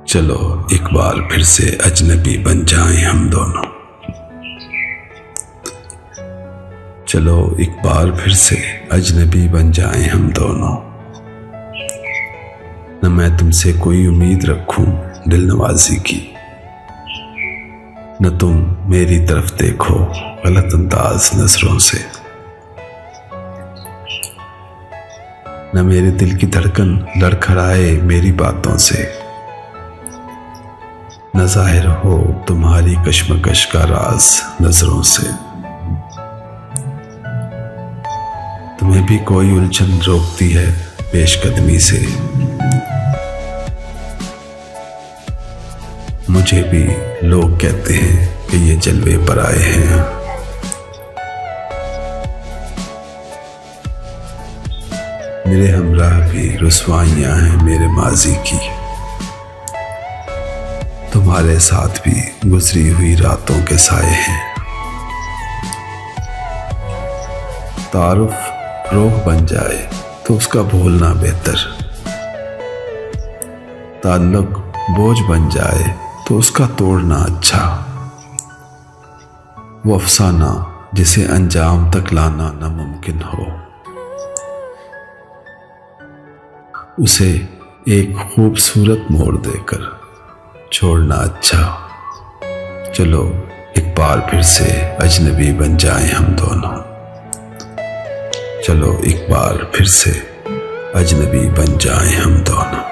चलो एक बार फिर से अजनबी बन जाएं हम दोनों। चलो एक बार फिर से अजनबी बन जाएं हम दोनों। न मैं तुमसे कोई उम्मीद रखूं दिल नवाजी की, न तुम मेरी तरफ देखो गलत अंदाज नजरों से। न मेरे दिल की धड़कन लड़खड़ाए मेरी बातों से, न जाहिर हो तुम्हारी कश्मकश का राज नजरों से। तुम्हें भी कोई उलझन रोकती है पेशकदमी से, मुझे भी लोग कहते हैं कि ये जलवे पर आए हैं। मेरे हमराह भी रुसवाइयां हैं मेरे माजी की, तुम्हारे साथ भी गुजरी हुई रातों के साए हैं। तारुफ रोग बन जाए तो उसका भूलना बेहतर, ताल्लुक बोझ बन जाए तो उसका तोड़ना अच्छा। वो अफसाना जिसे अंजाम तक लाना नामुमकिन हो, उसे एक खूबसूरत मोड़ देकर छोड़ना अच्छा। चलो एक बार फिर से अजनबी बन जाएं हम दोनों। चलो एक बार फिर से अजनबी बन जाएं हम दोनों।